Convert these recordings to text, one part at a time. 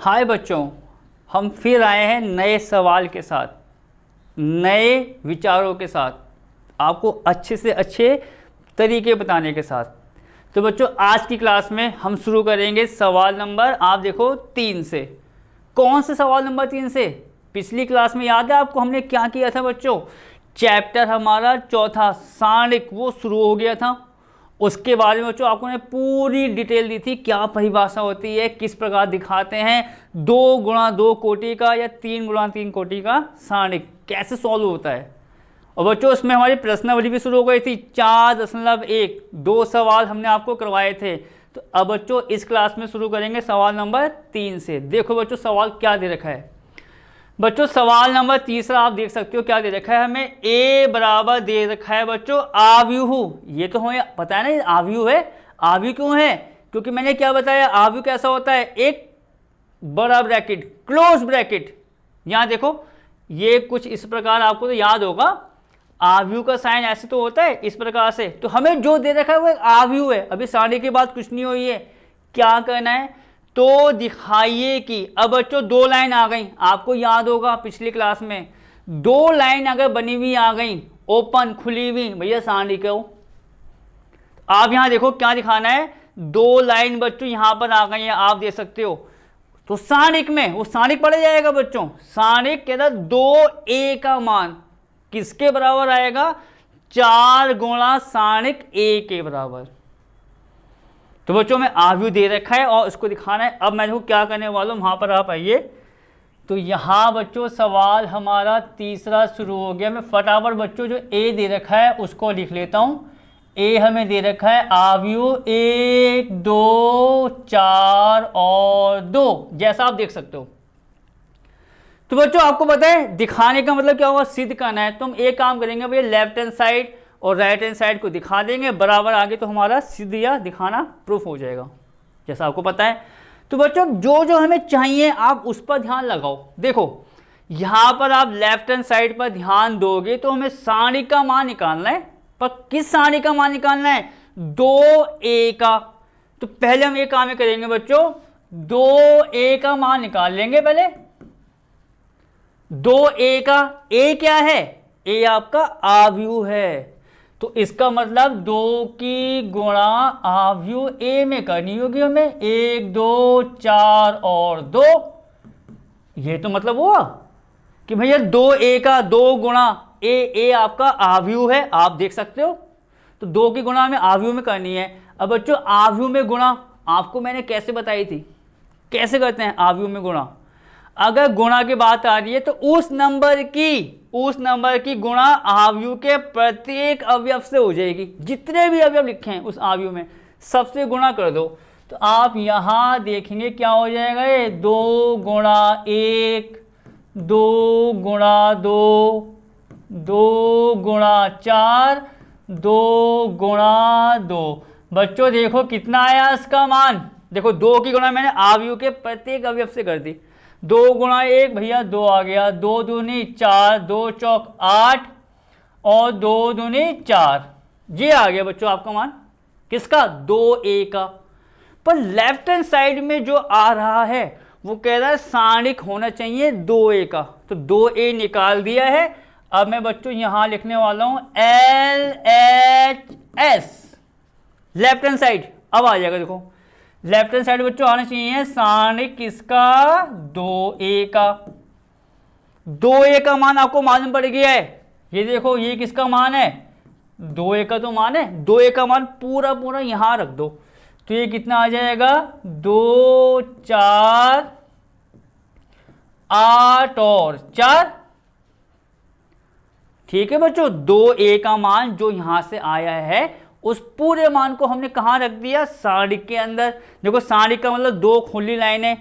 हाय बच्चों, हम फिर आए हैं नए सवाल के साथ, नए विचारों के साथ, आपको अच्छे से अच्छे तरीके बताने के साथ। तो बच्चों आज की क्लास में हम शुरू करेंगे सवाल नंबर आप देखो 3 से। कौन से सवाल नंबर 3 से? पिछली क्लास में याद है आपको हमने क्या किया था बच्चों? चैप्टर हमारा चौथा सारणिक वो शुरू हो गया था। उसके बारे में बच्चों आपको ने पूरी डिटेल दी थी, क्या परिभाषा होती है, किस प्रकार दिखाते हैं 2 गुणा 2 कोटि का या 3 गुणा 3 कोटि का सारणिक कैसे सॉल्व होता है। और बच्चों उसमें हमारी प्रश्नावली भी शुरू हो गई थी 4.1 2 सवाल हमने आपको करवाए थे। तो अब बच्चों इस क्लास में शुरू करेंगे सवाल नंबर 3 से। देखो बच्चों सवाल क्या दे रखा है। बच्चों सवाल नंबर 3 आप देख सकते हो क्या दे रखा है हमें। a बराबर दे रखा है बच्चों आव्यूह। ये तो हमें पता है ना आव्यूह है। आव्यूह क्यों है? क्योंकि मैंने क्या बताया, आव्यूह कैसा होता है, एक बड़ा ब्रैकेट क्लोज ब्रैकेट। यहाँ देखो ये कुछ इस प्रकार आपको तो याद होगा, आव्यूह का साइन ऐसे तो होता है इस प्रकार से। तो हमें जो दे रखा है वो एक आव्यूह है। अभी सारणी की बात कुछ नहीं हुई है, क्या करना है तो दिखाइए कि अब बच्चों 2 लाइन आ गई। आपको याद होगा पिछली क्लास में 2 लाइन अगर बनी हुई आ गई ओपन खुली हुई भैया सारणी को, आप यहां देखो क्या दिखाना है, 2 लाइन बच्चों यहां पर आ गई है, आप देख सकते हो। तो सारणिक में वो सारणिक पढ़ जाएगा बच्चों। सारणिक के अंदर 2a का मान किसके बराबर आएगा? 4 गुणा सारणिक a के बराबर। तो बच्चों में आव्यूह दे रखा है और इसको दिखाना है। अब मैं देखो क्या करने वाला हूं, वहां पर आप आइए। तो यहां बच्चों सवाल हमारा तीसरा शुरू हो गया। मैं फटाफट बच्चों जो a दे रखा है उसको लिख लेता हूं। a हमें दे रखा है आव्यूह 1 2 4 और 2, जैसा आप देख सकते हो। तो बच्चों आपको पता है दिखाने का मतलब क्या होगा, सिद्ध करना है। तो हम एक काम करेंगे भैया, लेफ्ट हैंड साइड और राइट हैंड साइड को दिखा देंगे बराबर आगे, तो हमारा सिद्ध या दिखाना प्रूफ हो जाएगा जैसा आपको पता है। तो बच्चों जो जो हमें चाहिए आप उस पर ध्यान लगाओ। देखो यहां पर आप लेफ्ट हैंड साइड पर ध्यान दोगे तो हमें सारणी का मान निकालना है। पर किस सारणी का मान निकालना है? 2a का। तो पहले हम एक काम करेंगे बच्चों, 2a का मान निकाल लेंगे पहले। 2a का a क्या है? a आपका आव्यूह है। तो इसका मतलब 2 की गुणा आव्यूह a में करनी होगी हमें, 1 2 4 और 2। ये तो मतलब हुआ कि भैया 2a का 2 गुणा a आपका आव्यूह है, आप देख सकते हो। तो 2 की गुणा हमें आव्यूह में करनी है। अब बच्चों आव्यूह में गुणा आपको मैंने कैसे बताई थी, कैसे करते हैं आव्यूह में गुणा। अगर गुणा की बात आ रही है तो उस नंबर की गुणा आव्यूह के प्रत्येक अवयव से हो जाएगी। जितने भी अवयव लिखे हैं उस आव्यूह में सबसे गुणा कर दो। तो आप यहां देखेंगे क्या हो जाएगा, ये 2 गुणा 1 2 गुणा 2 2 गुणा 4 2 गुणा 2। बच्चों देखो कितना आया इसका मान। देखो 2 की गुणा मैंने आव्यूह के प्रत्येक अवयव से कर दी। 2 गुणा 1 भैया 2 आ गया, 2 दूनी 4 2 चौक 8 और 2 दूनी 4, ये आ गया बच्चों आपका मान। किसका? 2a का। पर लेफ्ट हैंड साइड में जो आ रहा है वो कह रहा है सारणिक होना चाहिए 2a का। तो 2a निकाल दिया है। अब मैं बच्चों यहां लिखने वाला हूं LHS लेफ्ट हैंड साइड। अब आ जाएगा देखो लेफ्ट हैंड साइड बच्चों आना चाहिए सारणिक किसका? 2a का। 2a का मान आपको मालूम पड़ गया है। ये देखो ये किसका मान है? 2a का तो मान है। 2a का मान पूरा पूरा यहां रख दो तो ये कितना आ जाएगा? 2 4 8 और 4। ठीक है बच्चों, 2a का मान जो यहां से आया है उस पूरे मान को हमने कहां रख दिया? सारणी के अंदर। देखो सारणी का मतलब 2 खुली लाइनें,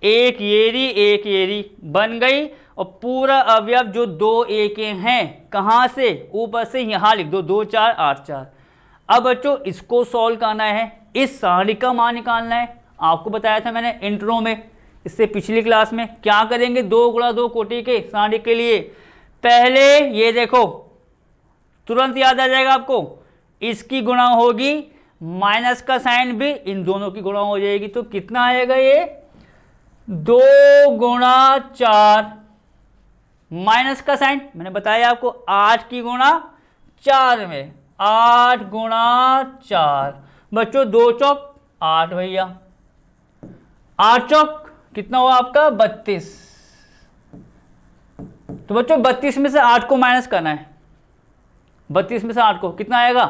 एक येरी बन गई और पूरा अवयव जो 2a के हैं कहां से? ऊपर से यहां लिख दो 2 4 8 4। अब बच्चों इसको सॉल्व करना है, इस सारणी का मान निकालना है। आपको बताया था मैंने इंट्रो में, इससे पिछली क्लास में। क्या करेंगे 2 गुणा 2 कोटि के सारणी के लिए? पहले ये देखो तुरंत याद आ जाएगा आपको, इसकी गुणा होगी माइनस का साइन भी इन दोनों की गुणा हो जाएगी। तो कितना आएगा ये 2 गुणा 4, माइनस का साइन मैंने बताया आपको, 8 की गुणा 4 में, 8 गुणा 4। बच्चों 2 चौक 8 भैया, 8 चौक कितना हुआ आपका 32। तो बच्चों 32 में से 8 को माइनस करना है, 32 में से 8 को कितना आएगा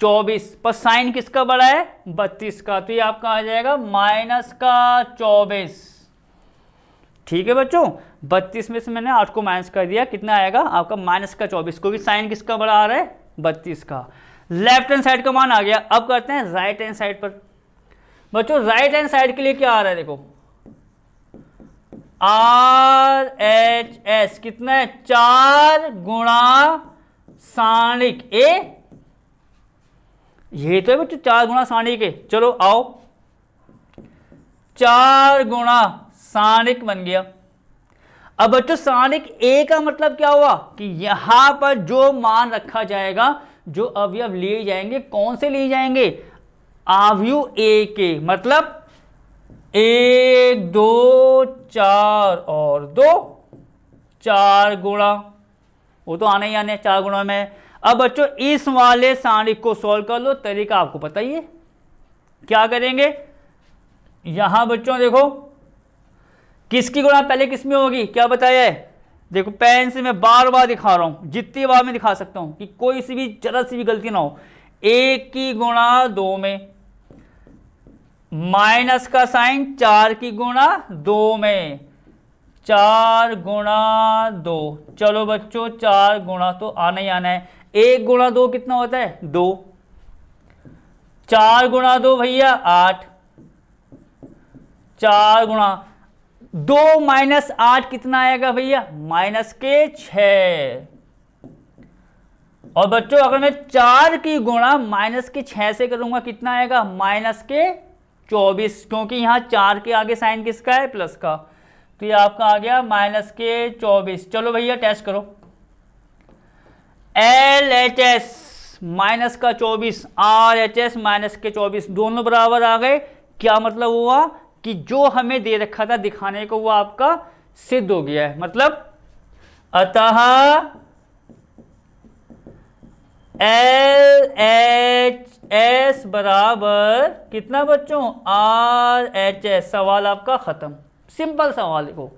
24, पर साइन किसका बड़ा है 32 का, तो ये आपका आ जाएगा माइनस का 24। ठीक है बच्चों, 32 में से मैंने 8 को माइनस कर दिया, कितना आएगा आपका माइनस का 24, क्योंकि साइन किसका बड़ा आ रहा है 32 का। लेफ्ट हैंड साइड का मान आ गया। अब करते हैं राइट हैंड साइड पर। बच्चों राइट हैंड साइड के लिए क्या आ रहा है देखो, RHS कितना है 4 गुणा सारणिक ए, ये तो है बच्चों 4 गुणा सारणिक ए। चलो आओ, 4 गुणा सारणिक बन गया। अब बच्चों सारणिक ए का मतलब क्या हुआ कि यहां पर जो मान रखा जाएगा, जो अवयव लिए जाएंगे, कौन से लिए जाएंगे अवयव ए के, मतलब 1 2 4 और 2, 4 गुणा, वो तो आने ही आने 4 गुणा में। अब बच्चों इस वाले सारणिक को सॉल्व कर लो, तरीका आपको पता ही है। क्या करेंगे, यहां बच्चों देखो किसकी गुणा पहले किस में होगी, क्या बताया है, देखो पेन से मैं बार बार दिखा रहा हूं, जितनी बार मैं दिखा सकता हूं कि कोई सी भी जरा सी भी गलती ना हो। 1 की गुणा 2 में, माइनस का साइन 4 की गुणा 2 में, 4 गुणा 2। चलो बच्चों 4 गुणा तो आना ही आना है। 1 गुणा 2 कितना होता है 2, 4 गुणा 2 भैया 8, 4 गुणा 2 माइनस 8 कितना आएगा भैया माइनस के 6। और बच्चों अगर मैं 4 की गुणा माइनस के 6 से करूंगा कितना आएगा माइनस के 24, क्योंकि यहां 4 के आगे साइन किसका है प्लस का, तो ये आपका आ गया माइनस के 24। चलो भैया टेस्ट करो, LHS माइनस का 24, RHS माइनस के 24, दोनों बराबर आ गए। क्या मतलब हुआ कि जो हमें दे रखा था दिखाने को वो आपका सिद्ध हो गया है। मतलब अतः LHS बराबर कितना बच्चों RHS, सवाल आपका खत्म। सिंपल सवाल देखो,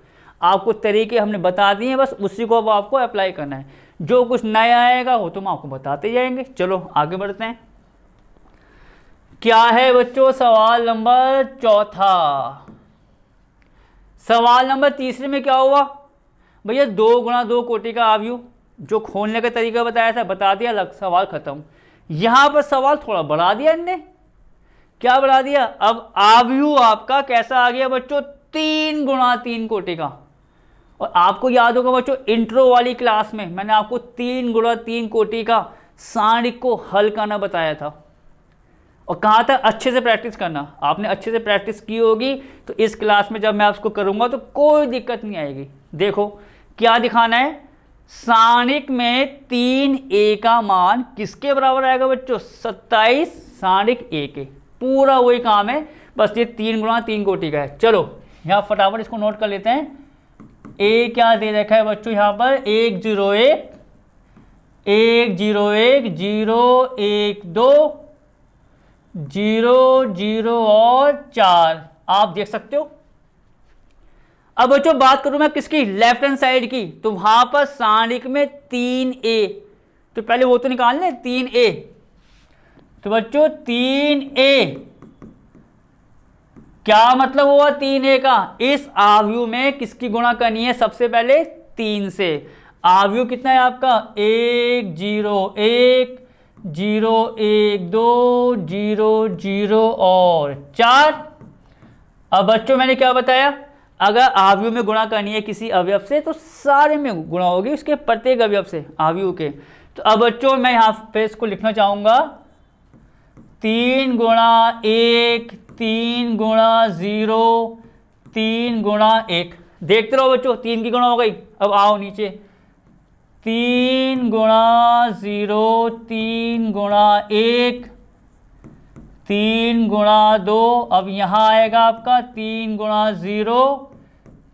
आपको तरीके हमने बता दिए, बस उसी को अब आपको अप्लाई करना है। जो कुछ नया आएगा वो तुम आपको बताते जाएंगे। चलो आगे बढ़ते हैं। क्या है बच्चों सवाल नंबर 4। सवाल नंबर 3 में क्या हुआ भैया, 2 गुणा 2 कोटि का अवयव, जो खोलने का तरीका बताया था बता दिया, लग सवाल खत्म। यहां पर सवाल थोड़ा बढ़ा दिया इनने, क्या बढ़ा दिया, अब अवयव आपका कैसा आ गया बच्चों 3 गुणा 3 कोटि का। और आपको याद होगा बच्चों इंट्रो वाली क्लास में मैंने आपको 3 गुणा 3 कोटि का सारणिक को हल करना बताया था, और कहा था अच्छे से प्रैक्टिस करना। आपने अच्छे से प्रैक्टिस की होगी तो इस क्लास में जब मैं आपको करूंगा तो कोई दिक्कत नहीं आएगी। देखो क्या दिखाना है, सारणिक में 3a का मान किसके बराबर आएगा बच्चों 27, सारणिक a के। पूरा वही काम है, बस ये 3 गुणा 3 कोटि का है। चलो यहाँ फटाफट इसको नोट कर लेते हैं। a क्या दे रखा है बच्चों, यहाँ पर 1 0 1 1 0 1 0 1 2 0 0 और 4, आप देख सकते हो। अब बच्चों बात करूं मैं किसकी, लेफ्ट हैंड साइड की, तो वहां पर सारणिक में 3a, तो पहले वो तो निकाल लें 3a। तो बच्चों 3a क्या मतलब हुआ 3a का, इस अवयव में किसकी गुणा करनी है सबसे पहले 3 से। अवयव कितना है आपका 1 0 1 0 1 2 0 0 और 4। अब बच्चों मैंने क्या बताया, अगर अवयव में गुणा करनी है किसी अवयव से तो सारे में गुणा होगी उसके प्रत्येक अवयव से अवयव के। तो अब बच्चों मैं यहाँ पे इसको लिखना चाहूँगा 3 गुणा 1 3 गुणा 0 3 गुणा 1। देखते रहो बच्चों 3 की गुणा हो गई। अब आओ नीचे 3 गुणा 0 3 गुणा 1 3 गुणा 2। अब यहाँ आएगा आपका 3 गुणा 0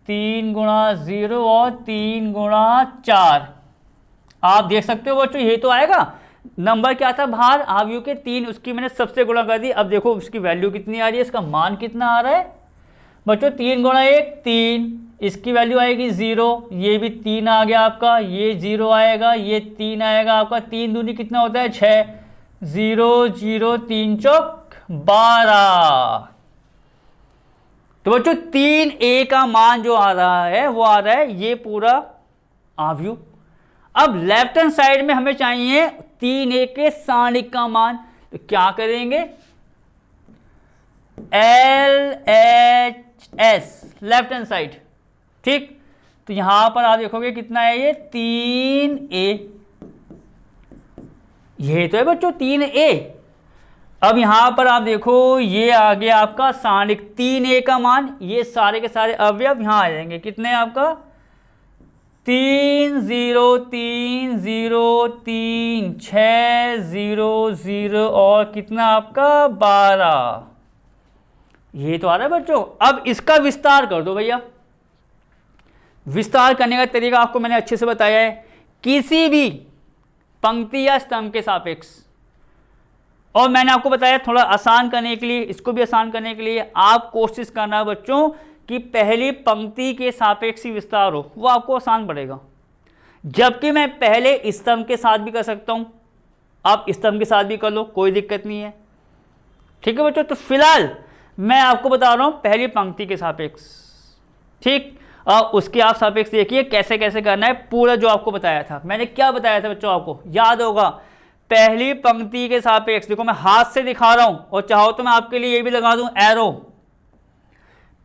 3 गुणा 0 और 3 गुणा 4। आप देख सकते हो बच्चों, ये तो आएगा। नंबर क्या था बाहर अवयव के 3, उसकी मैंने सबसे गुणा कर दी। अब देखो उसकी वैल्यू कितनी आ रही है, इसका मान कितना आ रहा है बच्चों, 3 गुणा 1 3, इसकी वैल्यू आएगी 0, ये भी 3 आ गया आपका, ये 0 आएगा, ये 3 आएगा आपका, 3 दूनी कितना होता है 6, 0 0 3 चौक 12। तो बच्चों 3a का मान जो आ रहा है वो आ रहा है ये पूरा अवयव। अब लेफ्ट हैंड साइड में हमें चाहिए 3a के सारणिक का मान, तो क्या करेंगे, LHS लेफ्ट हैंड साइड, ठीक। तो यहां पर आप देखोगे कितना है ये 3a, ये तो है बच्चों 3a। अब यहां पर आप देखो ये आ गया आपका सारणिक 3a का मान, ये सारे के सारे अवयव यहां आ जाएंगे, कितने आपका 3 0 3 0 3 6 0 0 और कितना आपका 12, ये तो आ रहा है बच्चों। अब इसका विस्तार कर दो भैया। विस्तार करने का तरीका आपको मैंने अच्छे से बताया है, किसी भी पंक्ति या स्तंभ के सापेक्ष, और मैंने आपको बताया थोड़ा आसान करने के लिए, इसको भी आसान करने के लिए आप कोशिश करना बच्चों कि पहली पंक्ति के सापेक्ष ही विस्तार हो, वो आपको आसान पड़ेगा। जबकि मैं पहले स्तंभ के साथ भी कर सकता हूं, आप स्तंभ के साथ भी कर लो, कोई दिक्कत नहीं है, ठीक है बच्चों। तो फिलहाल मैं आपको बता रहा हूं पहली पंक्ति के सापेक्ष, ठीक। और उसके आप सापेक्ष देखिए कैसे कैसे करना है, पूरा जो आपको बताया था। मैंने क्या बताया था बच्चों, आपको याद होगा, पहली पंक्ति के सापेक्ष, देखो मैं हाथ से दिखा रहा हूं और चाहो तो मैं आपके लिए ये भी लगा दूं एरो,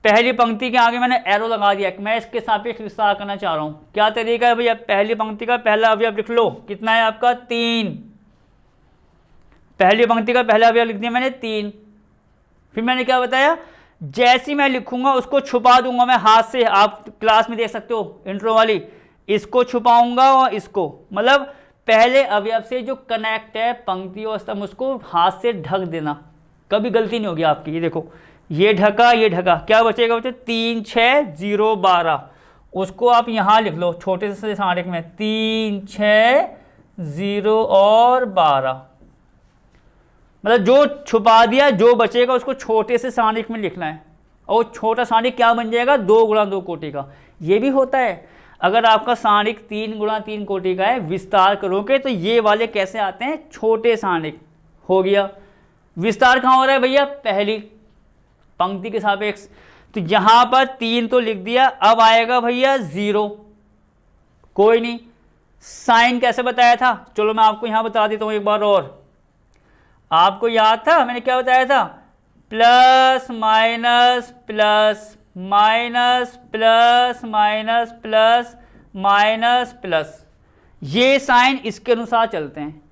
पहली पंक्ति के आगे मैंने एरो लगा दिया कि मैं इसके सापेक्ष विस्तार करना चाह रहा हूं। क्या तरीका है भैया, पहली पंक्ति का पहला अवयव लिख लो, कितना है आपका 3, पहली पंक्ति का पहला अवयव लिख दिया मैंने 3। फिर मैंने क्या बताया, जैसी मैं लिखूंगा उसको छुपा दूंगा मैं हाथ से, आप क्लास में देख सकते हो इंट्रो वाली, इसको छुपाऊंगा और इसको, मतलब पहले अवयव से जो कनेक्ट है पंक्ति और स्तंभ उसको हाथ से ढक देना, कभी गलती नहीं होगी आपकी। ये देखो ये ढका ये ढका, क्या बचेगा बच्चों 3 6 0 12, उसको आप यहाँ लिख लो छोटे से सारणिक में 3 6 0 और 12, मतलब जो छुपा दिया जो बचेगा उसको छोटे से सारणिक में लिखना है। और छोटा सारणिक क्या बन जाएगा 2 गुणा 2 कोटि का। ये भी होता है, अगर आपका सारणिक 3 गुणा 3 कोटि का है, विस्तार करोगे तो ये वाले कैसे आते हैं, छोटे सारणिक हो गया। विस्तार कहाँ हो रहा है भैया, पहली पंक्ति के सापेक्ष, तो यहां पर 3 तो लिख दिया, अब आएगा भैया 0, कोई नहीं। साइन कैसे बताया था, चलो मैं आपको यहां बता देता हूं एक बार और, आपको याद था मैंने क्या बताया था, plus minus plus minus plus minus plus minus plus, ये साइन इसके अनुसार चलते हैं।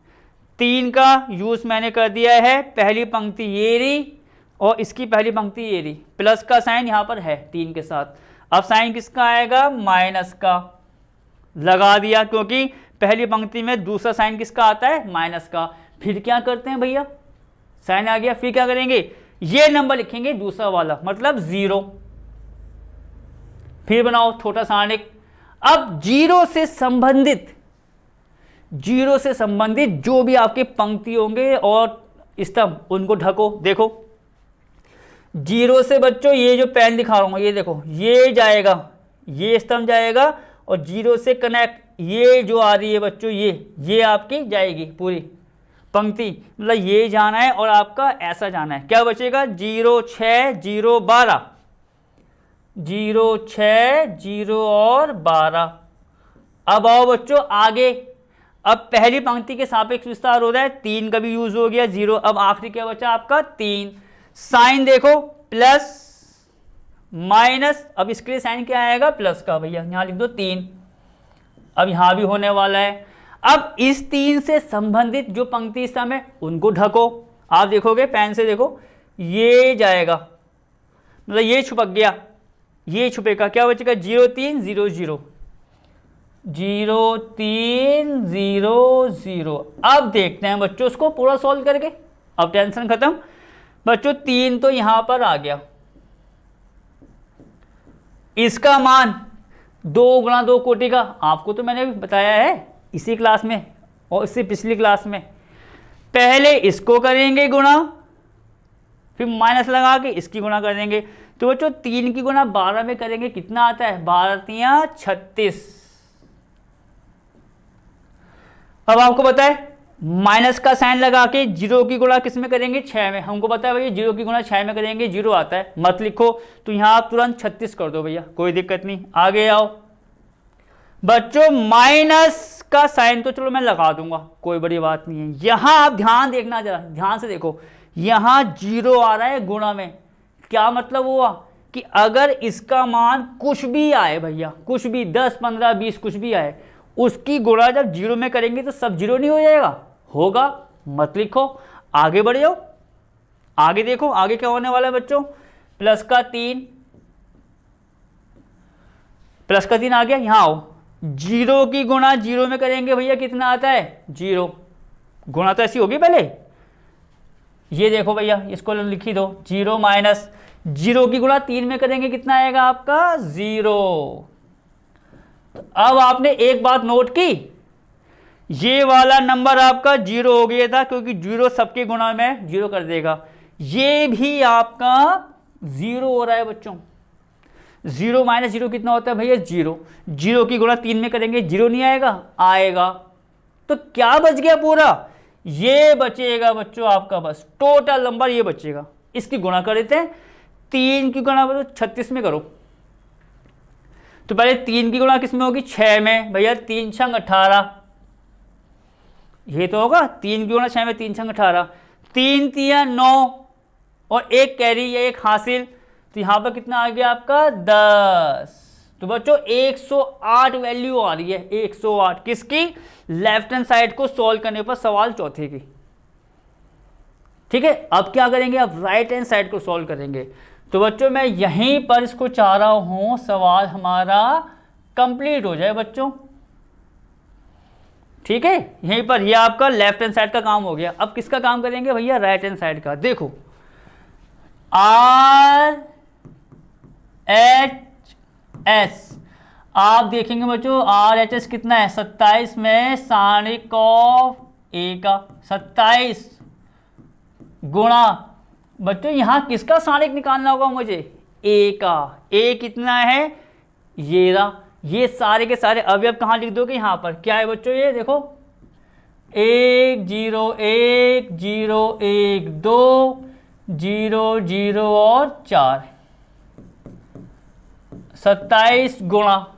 3 का यूज मैंने कर दिया है, पहली पंक्ति ये रही और इसकी पहली पंक्ति ये रही, प्लस का साइन यहाँ पर है 3 के साथ। अब साइन किसका आएगा, माइनस का लगा दिया, क्योंकि पहली पंक्ति में दूसरा साइन किसका आता है, माइनस का। फिर क्या करते हैं भैया, साइन आ गया, फिर क्या करेंगे, ये नंबर लिखेंगे दूसरा वाला, मतलब 0। फिर बनाओ छोटा सारणिक। अब 0 से संबंधित जो भी आपके पंक्ति होंगे और स्तंभ उनको ढको। देखो 0 से बच्चों ये जो पेन दिखा रहा हूं, ये देखो ये जाएगा, ये स्तंभ जाएगा, और 0 से कनेक्ट ये जो आ रही है बच्चों ये आपकी जाएगी पूरी पंक्ति, मतलब ये जाना है और आपका ऐसा जाना है। क्या बचेगा, 0 6 0 12, 0 6 0 और 12। अब आओ बच्चों आगे, अब पहली पंक्ति के सापेक्ष विस्तार हो रहा है, 3 का भी यूज हो गया 0। अब आखिरी क्या बचा आपका 3। साइन देखो प्लस माइनस, अब इसके लिए साइन क्या आएगा, प्लस का, भैया यहां लिख दो 3। अब यहां भी होने वाला है। अब इस 3 से संबंधित जो पंक्ति स्तंभ है उनको ढको। आप देखोगे पेन से देखो ये जाएगा, मतलब ये छुपक गया, ये छुपेगा, क्या बचेगा 0 3 0 0 0 3 0 0। अब देखते हैं बच्चों उसको पूरा सॉल्व करके, अब टेंशन खत्म बच्चों। 3 तो यहां पर आ गया, इसका मान 2 गुणा 2 कोटि का, आपको तो मैंने बताया है इसी क्लास में और इससे पिछली क्लास में। पहले इसको करेंगे गुणा, फिर माइनस लगा के इसकी गुणा कर देंगे। तो बच्चों 3 की गुणा 12 में करेंगे, कितना आता है? 12 × 36। अब आपको पता है माइनस का साइन लगा के 0 की गुणा किस में करेंगे? 6 में। हमको पता है भैया 0 की गुणा 6 में करेंगे 0 आता है, मत लिखो। तो यहाँ आप तुरंत 36 कर दो भैया, कोई दिक्कत नहीं। आगे आओ बच्चों, माइनस का साइन तो चलो मैं लगा दूंगा, कोई बड़ी बात नहीं है। यहां आप ध्यान देखना, जरा ध्यान से देखो, यहां 0 आ रहा है गुणा में। क्या मतलब हुआ कि अगर इसका मान कुछ भी आए भैया, कुछ भी 10 15 20 कुछ भी आए, उसकी गुणा जब 0 में करेंगे तो सब 0 नहीं हो जाएगा? होगा, मत लिखो। आगे बढ़ जाओ, आगे देखो आगे क्या होने वाला है बच्चों। प्लस का 3 आ गया। यहां आओ, 0 की गुणा 0 में करेंगे भैया, कितना आता है? 0। गुणा तो ऐसी होगी पहले, ये देखो भैया इसको लिखी दो, 0 माइनस 0 की गुणा 3 में करेंगे, कितना आएगा आपका? 0। तो अब आपने एक बात नोट की, ये वाला नंबर आपका 0 हो गया था क्योंकि 0 सबके गुणा में 0 कर देगा। ये भी आपका 0 हो रहा है बच्चों। 0 माइनस 0 कितना होता है भैया? 0। 0 की गुणा 3 में करेंगे, 0 नहीं आएगा? आएगा। तो क्या बच गया पूरा? ये बचेगा बच्चों आपका, बस टोटल नंबर ये बचेगा। इसकी गुणा कर देते हैं, 3 की गुणा बच्चों 36 में करो। तो पहले 3 की गुणा किस में होगी? 6 में। भैया 3 × 18, ये तो होगा। 3 की गुणा 6 में, 3 × 18, 3 × 3 = 9 और एक कैरी या एक हासिल, तो यहां पर कितना आ गया आपका? 10। तो बच्चों 108 वैल्यू आ रही है, 108 किसकी? लेफ्ट हैंड साइड को सॉल्व करने पर सवाल चौथे की। ठीक है, अब क्या करेंगे? अब राइट हैंड साइड को सॉल्व करेंगे। तो बच्चों मैं यहीं पर इसको चाह रहा हूं सवाल हमारा कंप्लीट हो जाए बच्चों। ठीक है, यहीं पर ये आपका लेफ्ट हैंड साइड का काम हो गया। अब किसका काम करेंगे भैया? राइट हैंड साइड का। देखो RHS, आप देखेंगे बच्चों RHS कितना है? 27 में सारणिक A का 27 गुणा, बच्चों यहां किसका सारणिक निकालना होगा मुझे? A का। A कितना है? ये रहा। ये सारे के सारे अवयव कहाँ लिख दोगे? यहाँ पर। क्या है बच्चों? ये देखो 1 0 1 0 1 2 0 0 और 4, 27 गुणा।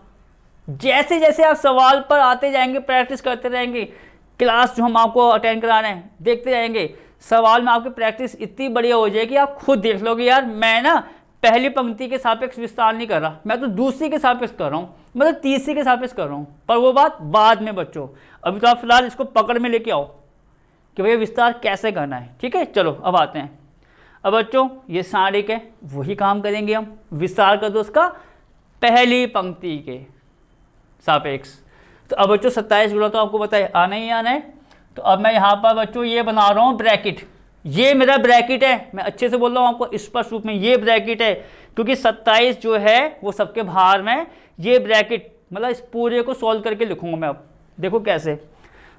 जैसे जैसे आप सवाल पर आते जाएंगे, प्रैक्टिस करते रहेंगे, क्लास जो हम आपको अटेंड करा रहे हैं देखते जाएंगे, सवाल में आपकी प्रैक्टिस इतनी बढ़िया हो जाएगी, आप खुद देख लोगे यार मैं ना पहली पंक्ति के सापेक्ष विस्तार नहीं कर रहा, मैं तो दूसरी के सापेक्ष कर रहा हूँ, मतलब तीसरी के सापेक्ष कर रहा हूँ। पर वो बात बाद में बच्चों, अभी तो आप फिलहाल इसको पकड़ में लेके आओ कि भैया विस्तार कैसे करना है। ठीक है, चलो अब आते हैं। अब बच्चों ये सारणिक है, वही काम करेंगे हम। विस्तार कर दो उसका पहली पंक्ति के सापेक्ष। तो अब बच्चों 27 गुणा तो आपको पता है आना ही आना है। तो अब मैं यहाँ पर बच्चों ये बना रहा हूँ ब्रैकेट, ये मेरा ब्रैकेट है, मैं अच्छे से बोल रहा हूँ आपको स्पष्ट रूप में, ये ब्रैकेट है क्योंकि 27 जो है वो सबके बाहर में, ये ब्रैकेट मतलब इस पूरे को सॉल्व करके लिखूंगा मैं। अब देखो कैसे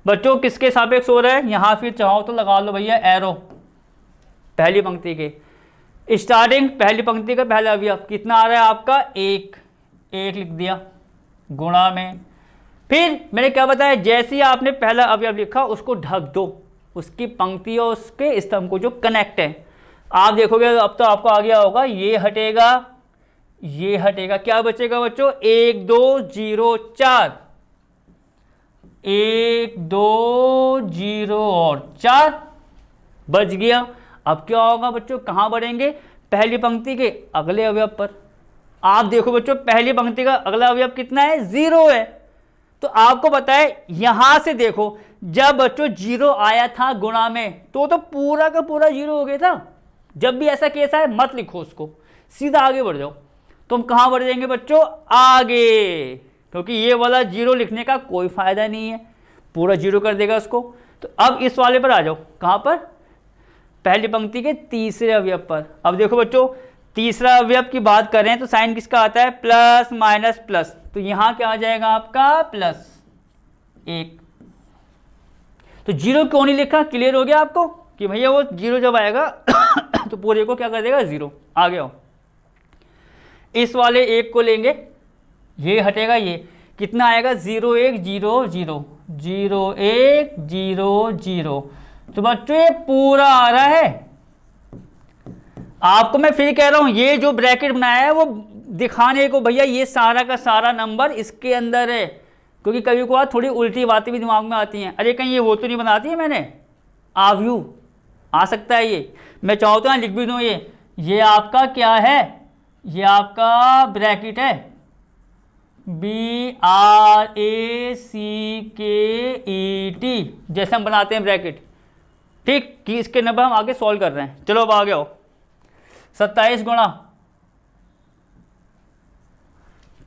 बच्चों किसके सापेक्ष हो रहा है, यहाँ फिर चाहो तो लगा लो भैया एरो, पहली पंक्ति के स्टार्टिंग, पहली पंक्ति का पहला अवयव कितना आ रहा है आपका? 1 लिख दिया गुणा में। फिर मैंने क्या बताया, जैसे ही आपने पहला अवयव लिखा उसको ढक दो, उसकी पंक्ति और उसके स्तंभ को जो कनेक्ट है। आप देखोगे अब तो आपको आ गया होगा, ये हटेगा ये हटेगा, क्या बचेगा बच्चों? 1 2 0 4, 1 2 0 और 4 बच गया। अब क्या होगा बच्चों, कहाँ बढ़ेंगे? पहली पंक्ति के अगले अवयव पर। आप देखो बच्चों पहली पंक्ति का अगला अवयव कितना है? 0 है। तो आपको पता है यहां से देखो, जब बच्चों 0 आया था गुणा में तो पूरा का पूरा 0 हो गया था। जब भी ऐसा केस आए मत लिखो उसको, सीधा आगे बढ़ जाओ। तो हम कहाँ बढ़ जाएंगे बच्चों? आगे, क्योंकि ये वाला 0 लिखने का कोई फायदा नहीं है, पूरा 0 कर देगा उसको। तो अब इस वाले पर आ जाओ, कहाँ पर? पहली पंक्ति के तीसरे अवयव पर। अब देखो बच्चों तीसरा अवयव की बात करें तो साइन किसका आता है, प्लस माइनस प्लस, तो यहां क्या आ जाएगा आपका प्लस 1। तो जीरो क्यों नहीं लिखा, क्लियर हो गया आपको कि भैया वो जीरो जब आएगा तो पूरे को क्या कर देगा, जीरो। आ गया। इस वाले एक को लेंगे, ये हटेगा, ये कितना आएगा, 0 1 0 0 0 1 0 0। तो बच्चों ये पूरा आ रहा है। आपको मैं फिर कह रहा हूं, ये जो ब्रैकेट बनाया है वो दिखाने को भैया ये सारा का सारा नंबर इसके अंदर है, क्योंकि कभी कभार थोड़ी उल्टी बातें भी दिमाग में आती हैं, अरे कहीं ये वो तो नहीं बनाती है मैंने, आव्यू आ सकता है ये, मैं चाहूँ तो लिख भी दूँ, ये आपका क्या है, ये आपका ब्रैकेट है, BRACKET, जैसे हम बनाते हैं ब्रैकेट, ठीक, कि इसके नंबर हम आगे सॉल्व कर रहे हैं। चलो अब आ गया हो, 27 गुणा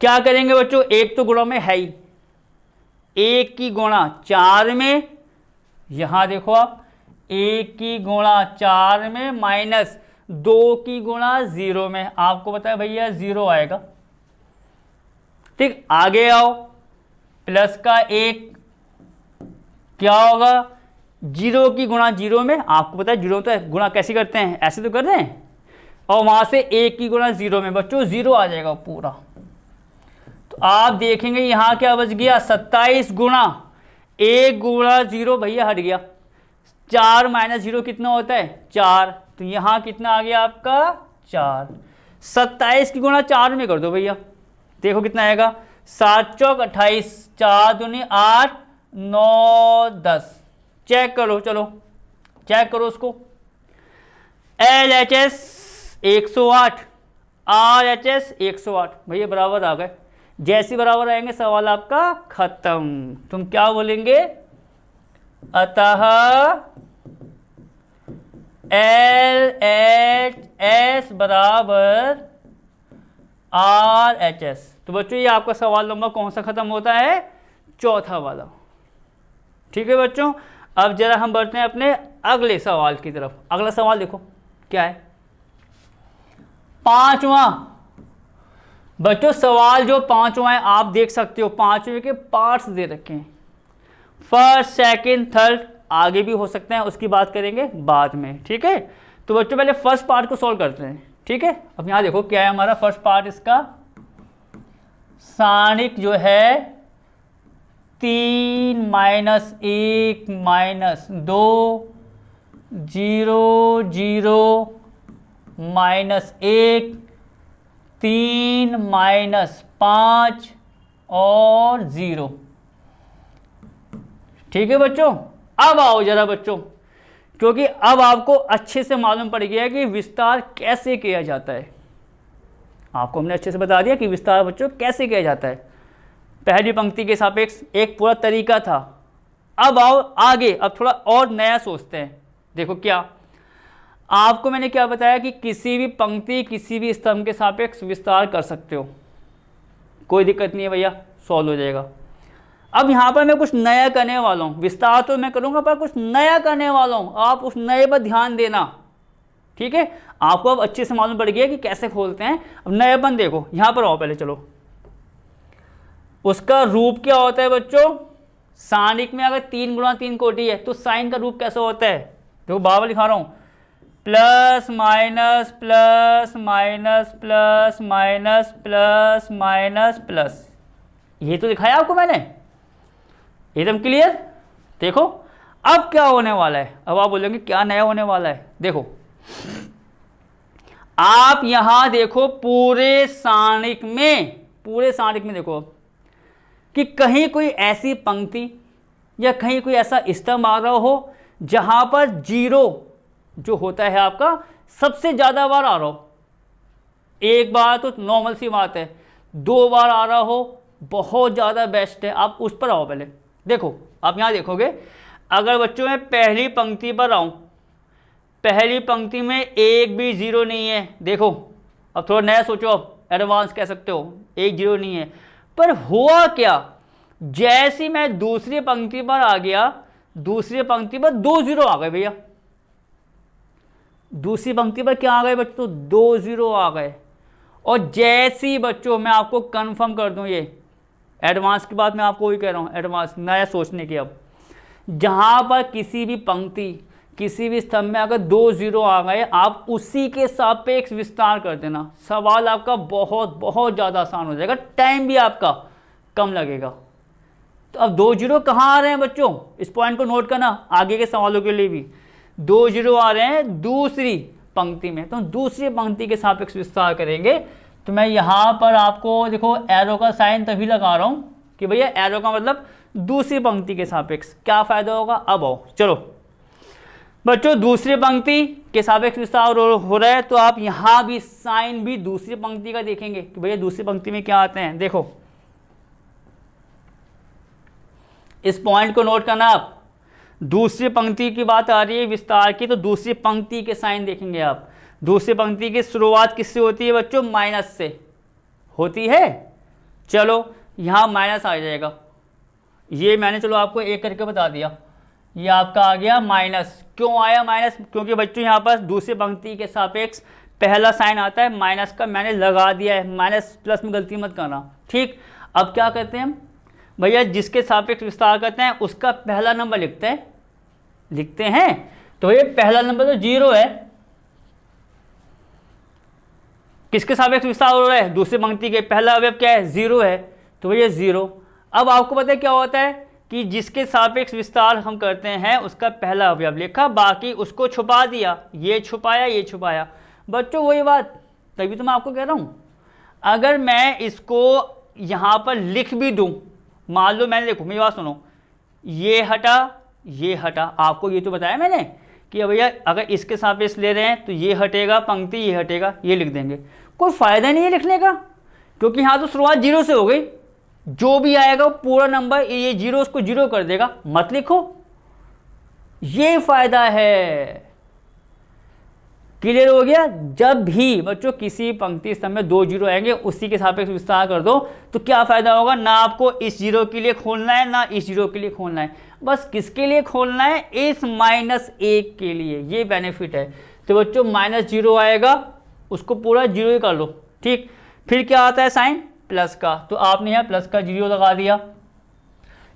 क्या करेंगे बच्चों, एक तो गुणा में है ही, एक की गुणा 4 में, यहां देखो आप, एक की गुणा 4 में माइनस 2 की गुणा 0 में, आपको पता है भैया 0 आएगा, ठीक। आगे आओ, प्लस का 1 क्या होगा, 0 की गुणा 0 में, आपको पता है 0 तो गुणा कैसे करते हैं, ऐसे तो कर रहे हैं, और वहां से 1 की गुणा 0 में बच्चों 0 आ जाएगा पूरा। तो आप देखेंगे यहां क्या बच गया, 27 गुणा 1 गुणा 0 भैया हट गया, 4 माइनस 0 कितना होता है, 4, तो यहां कितना आ गया आपका 4। 27 की गुणा 4 में कर दो भैया, देखो कितना आएगा, 7 चौक 28, 4 दूनी 8 9 10, चेक करो, चलो चेक करो उसको, LHS 108 RHS 108 भैया बराबर आ गए। जैसे बराबर आएंगे सवाल आपका खत्म। तुम क्या बोलेंगे, अतः LHS बराबर RHS। तो बच्चों ये आपका सवाल नंबर कौन सा खत्म होता है, चौथा वाला, ठीक है बच्चों। अब जरा हम बढ़ते हैं अपने अगले सवाल की तरफ। अगला सवाल देखो क्या है, 5वां। बच्चों सवाल जो 5वां है आप देख सकते हो, 5वें के पार्ट्स दे रखे हैं, फर्स्ट सेकंड थर्ड, आगे भी हो सकते हैं, उसकी बात करेंगे बाद में, ठीक है। तो बच्चों पहले फर्स्ट पार्ट को सॉल्व करते हैं, ठीक है। अब यहां देखो क्या है हमारा फर्स्ट पार्ट, इसका सारणिक जो है 3 माइनस 1 माइनस 2 0 0 माइनस 1 3 माइनस 5 और 0, ठीक है बच्चों। अब आओ जरा बच्चों, क्योंकि अब आपको अच्छे से मालूम पड़ गया है कि विस्तार कैसे किया जाता है। आपको हमने अच्छे से बता दिया कि विस्तार बच्चों कैसे किया जाता है, पहली पंक्ति के सापेक्ष एक पूरा तरीका था। अब आओ आगे, अब थोड़ा और नया सोचते हैं। देखो क्या, आपको मैंने क्या बताया कि किसी भी पंक्ति किसी भी स्तंभ के सापेक्ष विस्तार कर सकते हो, कोई दिक्कत नहीं है भैया, सॉल्व हो जाएगा। अब यहाँ पर मैं कुछ नया करने वाला हूँ, विस्तार तो मैं करूँगा पर कुछ नया करने वाला हूँ, आप उस नए पर ध्यान देना, ठीक है। आपको अब अच्छे से मालूम पड़ गया कि कैसे खोलते हैं। अब नयापन देखो, यहाँ पर आओ पहले, चलो उसका रूप क्या होता है बच्चों, सारणिक में अगर 3 गुणा 3 कोटि है तो साइन का रूप कैसा होता है, देखो बाबा लिखा रहा हूँ, plus minus plus minus plus minus plus minus plus, ये तो दिखाया आपको मैंने, एकदम क्लियर। देखो अब क्या होने वाला है, अब आप बोलेंगे क्या नया होने वाला है। देखो आप यहां देखो पूरे सारणिक में देखो कि कहीं कोई ऐसी पंक्ति या कहीं कोई ऐसा स्तंभ आ रहा हो जहां पर 0 जो होता है आपका सबसे ज़्यादा बार आ रहा हो। एक बार तो नॉर्मल सी बात है, 2 बार आ रहा हो बहुत ज़्यादा बेस्ट है। आप उस पर आओ पहले, देखो आप यहाँ देखोगे, अगर बच्चों में पहली पंक्ति पर आऊँ, पहली पंक्ति में एक भी 0 नहीं है। देखो अब थोड़ा नया सोचो, अब एडवांस कह सकते हो, एक 0 नहीं है। पर हुआ क्या, जैसे मैं दूसरी पंक्ति पर आ गया, दूसरी पंक्ति पर 2 0 आ गए भैया, दूसरी पंक्ति पर क्या आ गए बच्चों, 2 जीरो आ गए। और जैसे ही बच्चों मैं आपको कंफर्म कर दूं, ये एडवांस की बात मैं आपको वही कह रहा हूँ, एडवांस नया सोचने की। अब जहाँ पर किसी भी पंक्ति, किसी भी स्तंभ में अगर 2 जीरो आ गए, आप उसी के सापेक्ष विस्तार कर देना, सवाल आपका बहुत बहुत ज़्यादा आसान हो जाएगा, टाइम भी आपका कम लगेगा। तो अब 2 जीरो कहाँ आ रहे हैं बच्चों, इस पॉइंट को नोट करना आगे के सवालों के लिए भी। 2 जीरो आ रहे हैं दूसरी पंक्ति में, तो दूसरी पंक्ति के सापेक्ष विस्तार करेंगे। तो मैं यहाँ पर आपको देखो एरो का साइन तभी लगा रहा हूँ कि भैया एरो का मतलब दूसरी पंक्ति के सापेक्ष क्या फ़ायदा होगा। अब आओ चलो बच्चों, दूसरी पंक्ति के सापेक्ष विस्तार हो रहा है, तो आप यहाँ भी साइन भी दूसरी पंक्ति का देखेंगे कि भैया दूसरी पंक्ति में क्या आते हैं। देखो इस पॉइंट को नोट करना आप, दूसरी पंक्ति की बात आ रही है विस्तार की, तो दूसरी पंक्ति के साइन देखेंगे आप। दूसरी पंक्ति की शुरुआत किससे होती है बच्चों, माइनस से होती है। चलो यहाँ माइनस आ जाएगा, ये मैंने चलो आपको एक करके बता दिया, ये आपका आ गया माइनस। क्यों आया माइनस, क्योंकि बच्चों यहाँ पर दूसरी पंक्ति के सापेक्ष पहला साइन आता है माइनस का, मैंने लगा दिया है, माइनस प्लस में गलती मत करना, ठीक। अब क्या करते हैं हम भैया, जिसके सापेक्ष विस्तार करते हैं उसका पहला नंबर लिखते हैं। तो ये पहला नंबर तो 0 है, किसके सापेक्ष विस्तार हो रहा है, दूसरी पंक्ति के, पहला अवयव क्या है, 0 है, तो ये 0। अब आपको पता है क्या होता है कि जिसके सापेक्ष विस्तार हम करते हैं उसका पहला अवयव लिखा, बाकी उसको छुपा दिया, ये छुपाया ये छुपाया। बच्चों वही बात, तभी तो मैं आपको कह रहा हूँ, अगर मैं इसको यहाँ पर लिख भी दूँ, मान लो मैंने, देखो मेरी बात सुनो, ये हटा, आपको ये तो बताया मैंने कि भैया अगर इसके सापेक्ष ले रहे हैं तो ये हटेगा पंक्ति, ये हटेगा, ये लिख देंगे, कोई फ़ायदा नहीं है लिखने का, क्योंकि यहाँ तो शुरुआत 0 से हो गई, जो भी आएगा पूरा नंबर ये 0 उसको 0 कर देगा, मत लिखो, ये फ़ायदा है। क्लियर हो गया। जब भी बच्चों किसी पंक्ति स्तंभ में 2 जीरो आएंगे उसी के सापेक्ष विस्तार कर दो, तो क्या फ़ायदा होगा, ना आपको इस 0 के लिए खोलना है ना इस 0 के लिए खोलना है, बस किसके लिए खोलना है, इस -1 के लिए, ये बेनिफिट है। तो बच्चों -0 आएगा उसको पूरा 0 ही कर लो, ठीक। फिर क्या आता है साइन प्लस का, तो आपने यहाँ प्लस का 0 लगा दिया।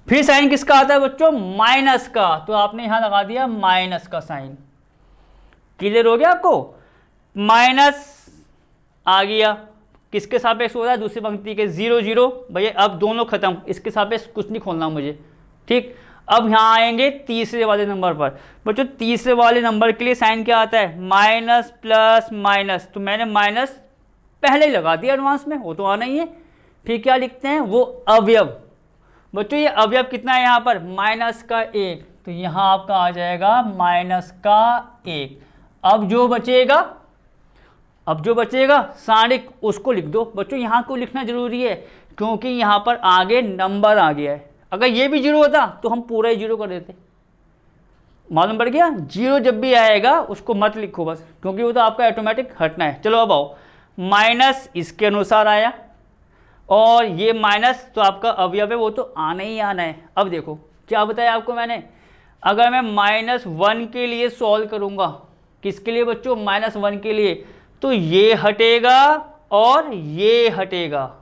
फिर साइन किसका आता है बच्चों, माइनस का, तो आपने यहाँ लगा दिया माइनस का साइन। क्लियर हो गया आपको, माइनस आ गया, किसके सापेक्ष हो रहा है, दूसरी पंक्ति के, 0 0, भैया अब दोनों खत्म, इसके सापेक्ष कुछ नहीं खोलना मुझे, ठीक। अब यहाँ आएंगे तीसरे वाले नंबर पर। बच्चों तीसरे वाले नंबर के लिए साइन क्या आता है, माइनस प्लस माइनस, तो मैंने माइनस पहले ही लगा दिया एडवांस में, वो तो आना ही है। फिर क्या लिखते हैं, वो अवयव। बच्चों ये अवयव कितना है यहाँ पर, माइनस का 1, तो यहाँ आपका आ जाएगा माइनस का 1। अब जो बचेगा सारणिक, उसको लिख दो। बच्चों यहाँ को लिखना जरूरी है क्योंकि यहाँ पर आगे नंबर आ गया है, अगर ये भी 0 होता तो हम पूरा ही 0 कर देते, मालूम पड़ गया। 0 जब भी आएगा उसको मत लिखो बस, क्योंकि वो तो आपका ऑटोमेटिक हटना है। चलो अब आओ, माइनस इसके अनुसार आया और ये माइनस तो आपका अवयव है, वो तो आना ही आना है। अब देखो क्या बताया आपको मैंने, अगर मैं -1 के लिए सॉल्व करूँगा, किसके लिए बच्चों, -1 के लिए, तो ये हटेगा और ये हटेगा,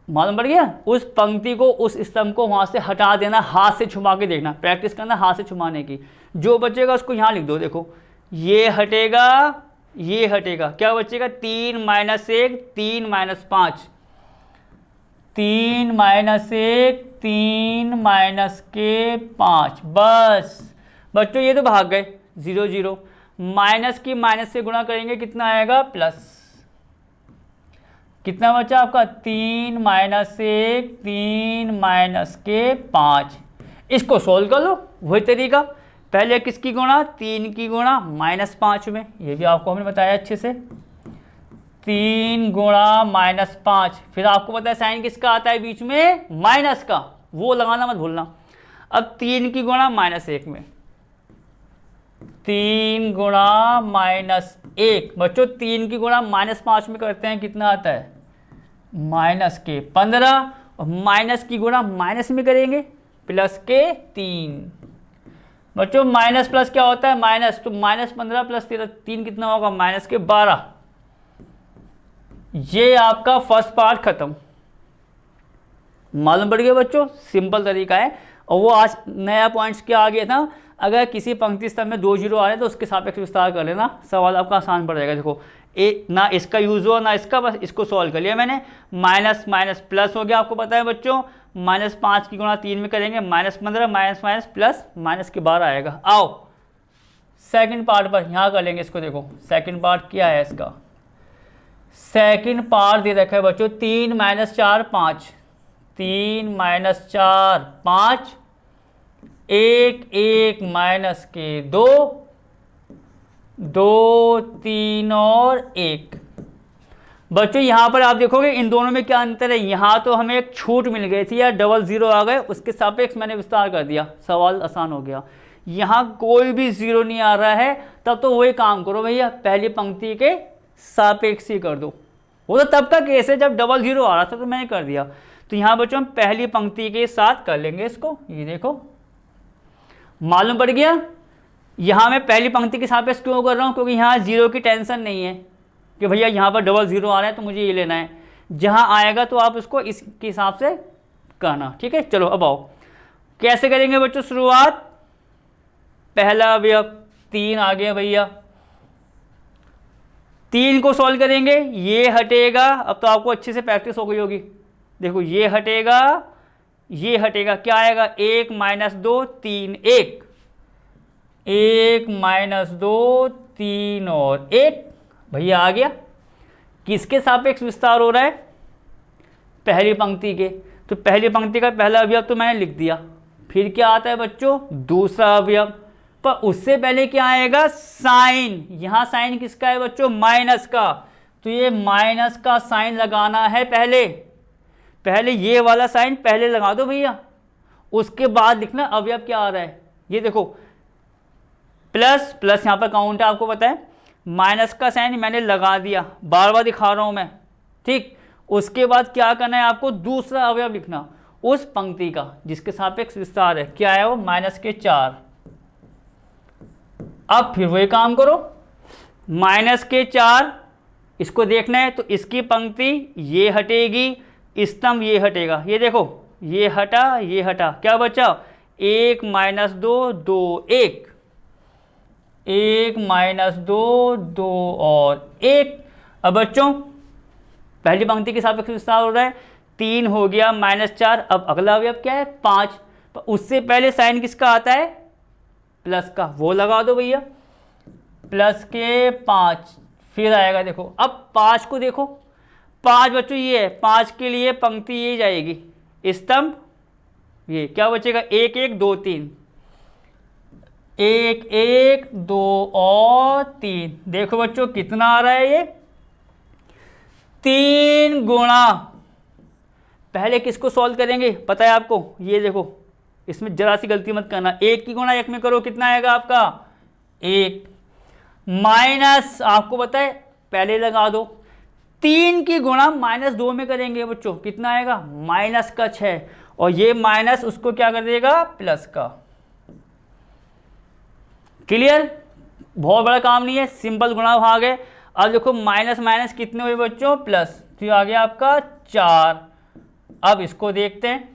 मालूम पड़ गया। उस पंक्ति को, उस स्तंभ को वहाँ से हटा देना, हाथ से छुपा के देखना, प्रैक्टिस करना हाथ से छुपाने की। जो बचेगा उसको यहाँ लिख दो, देखो ये हटेगा ये हटेगा, क्या बचेगा, 3 - 1 3 - 5, 3 - 1 3 - 5, बस बच्चों ये तो भाग गए 0 0, माइनस की माइनस से गुणा करेंगे कितना आएगा, प्लस, कितना बचा आपका, 3 - 1 3 - 5। इसको सोल्व कर लो, वही तरीका, पहले किसकी गुणा, 3 की गुणा -5 में, ये भी आपको हमने बताया अच्छे से, 3 गुणा -5। फिर आपको पता है साइन किसका आता है बीच में, माइनस का, वो लगाना मत भूलना। अब 3 की गुणा -1 में, 3 गुणा -1, बच्चों 3 की गुणा -5 में करते हैं, कितना आता है, -15, और माइनस की गुणा माइनस में करेंगे, +3। बच्चों माइनस प्लस क्या होता है माइनस, तो -15 प्लस 3 कितना होगा -12। ये आपका फर्स्ट पार्ट खत्म। मालूम पड़ गया बच्चों, सिंपल तरीका है। और वो आज नया पॉइंट्स क्या आ गया था, अगर किसी पंक्ति स्तर में 2 जीरो आ रहे हैं तो उसके सापेक्ष विस्तार कर लेना, सवाल आपका आसान पड़ जाएगा। देखो ना इसका यूज हुआ ना इसका, बस इसको सॉल्व कर लिया मैंने। माइनस माइनस प्लस हो गया, आपको पता है बच्चों, -5 की गुणा 3 में करेंगे -15 माइनस माइनस प्लस -12 आएगा। आओ सेकंड पार्ट पर यहाँ कर लेंगे इसको। देखो सेकंड पार्ट क्या है इसका, सेकंड पार्ट दे रखा है बच्चों 3 - 4 5, 3 - 4 5, 1 1 माइनस के 2, 2 3 और 1। बच्चों यहाँ पर आप देखोगे इन दोनों में क्या अंतर है, यहाँ तो हमें एक छूट मिल गई थी या डबल जीरो आ गए, उसके सापेक्ष मैंने विस्तार कर दिया, सवाल आसान हो गया। यहाँ कोई भी जीरो नहीं आ रहा है, तब तो वही काम करो भैया, पहली पंक्ति के सापेक्ष ही कर दो। वो तो तब का केस है जब डबल जीरो आ रहा था तो मैंने कर दिया। तो यहाँ बच्चों हम पहली पंक्ति के साथ कर लेंगे इसको। ये देखो मालूम पड़ गया, यहाँ मैं पहली पंक्ति के सापेक्ष क्यों कर रहा हूँ, क्योंकि यहाँ जीरो की टेंशन नहीं है कि भैया यहाँ पर डबल जीरो आ रहा है तो मुझे ये लेना है। जहाँ आएगा तो आप उसको इसके हिसाब से करना, ठीक है। चलो अब आओ कैसे करेंगे बच्चों शुरुआत। पहला अवयव 3 आ गया भैया, 3 को सॉल्व करेंगे, ये हटेगा। अब तो आपको अच्छे से प्रैक्टिस हो गई होगी। देखो ये हटेगा, ये हटेगा, क्या आएगा 1 - 2 3 1, 1 - 2 3 और 1 भैया आ गया। किसके सापेक्ष विस्तार हो रहा है, पहली पंक्ति के। तो पहली पंक्ति का पहला अवयव तो मैंने लिख दिया। फिर क्या आता है बच्चों दूसरा अवयव, पर उससे पहले क्या आएगा साइन। यहाँ साइन किसका है बच्चों माइनस का, तो ये माइनस का साइन लगाना है पहले ये वाला साइन पहले लगा दो भैया, उसके बाद लिखना अवयव क्या आ रहा है। ये देखो प्लस प्लस यहाँ पर काउंट है, आपको पता है, माइनस का साइन मैंने लगा दिया, बार बार दिखा रहा हूँ मैं, ठीक। उसके बाद क्या करना है आपको दूसरा अवयव लिखना उस पंक्ति का जिसके सापेक्ष विस्तार है। क्या है वो -4। अब फिर वही काम करो, -4 इसको देखना है तो इसकी पंक्ति ये हटेगी, स्तंभ ये हटेगा। ये देखो ये हटा, क्या बचा 1 - 2 2 1, 1 - 2 2 और 1। अब बच्चों पहली पंक्ति के सापेक्ष विस्तार हो रहा है, 3 हो गया -4। अब अगला अवयव क्या है 5, पर उससे पहले साइन किसका आता है प्लस का, वो लगा दो भैया, प्लस के 5। फिर आएगा देखो अब 5 को देखो, 5 बच्चों ये है, 5 के लिए पंक्ति ये जाएगी, स्तंभ ये, क्या बचेगा 1 1 2 3, 1 1 2 और 3। देखो बच्चों कितना आ रहा है ये 3 गुणा। पहले किसको सॉल्व करेंगे पता है आपको, ये देखो इसमें जरा सी गलती मत करना, 1 की गुणा 1 में करो कितना आएगा आपका 1, माइनस आपको पता है पहले लगा दो, 3 की गुणा -2 में करेंगे बच्चों कितना आएगा -6, और ये माइनस उसको क्या कर देगा प्लस का। क्लियर, बहुत बड़ा काम नहीं है, सिंपल गुणा भाग है। अब देखो माइनस माइनस कितने हुए बच्चों प्लस, तो ये आ गया आपका 4। अब इसको देखते हैं,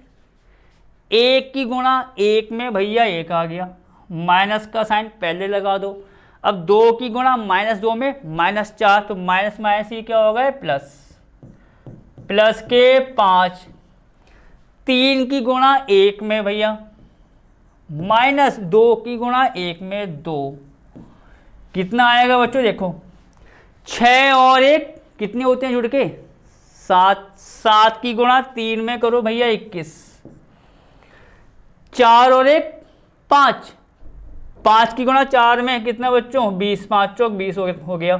1 की गुणा 1 में भैया 1 आ गया, माइनस का साइन पहले लगा दो। अब 2 की गुणा -2 में -4, तो माइनस माइनस ही क्या हो गया प्लस, प्लस के 5। 3 की गुणा 1 में भैया -2 की गुणा 1 में 2, कितना आएगा बच्चों देखो 6 और 1 कितने होते हैं जुड़ के 7, 7 की गुणा 3 में करो भैया 21, 4 और 1 5, 5 की गुणा 4 में कितना बच्चों 20, 5 चौक 20 हो गया।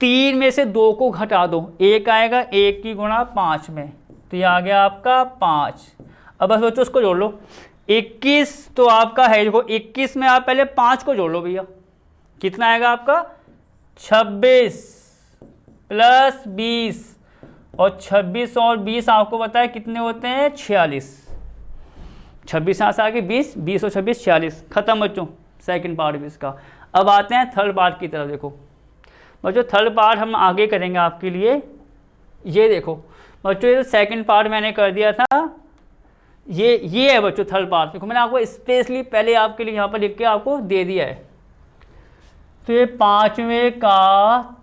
3 में से 2 को घटा दो, 1 आएगा 1 की गुणा 5 में, तो ये आ गया आपका 5। अब बस बच्चों उसको जोड़ लो, 21 तो आपका है, देखो 21 में आप पहले 5 को जोड़ लो भैया, कितना आएगा आपका 26 प्लस 20, और 26 और 20 आपको पता है कितने होते हैं 46। 26 यहाँ से आगे 20, 20 और 26 40, खत्म बच्चों सेकंड पार्ट भी इसका। अब आते हैं थर्ड पार्ट की तरफ। देखो बच्चों थर्ड पार्ट हम आगे करेंगे आपके लिए। ये देखो बच्चों ये सेकंड पार्ट मैंने कर दिया था, ये है बच्चों थर्ड पार्ट। देखो मैंने आपको स्पेशली पहले आपके लिए यहाँ पर लिख के आपको दे दिया है। तो ये 5वें का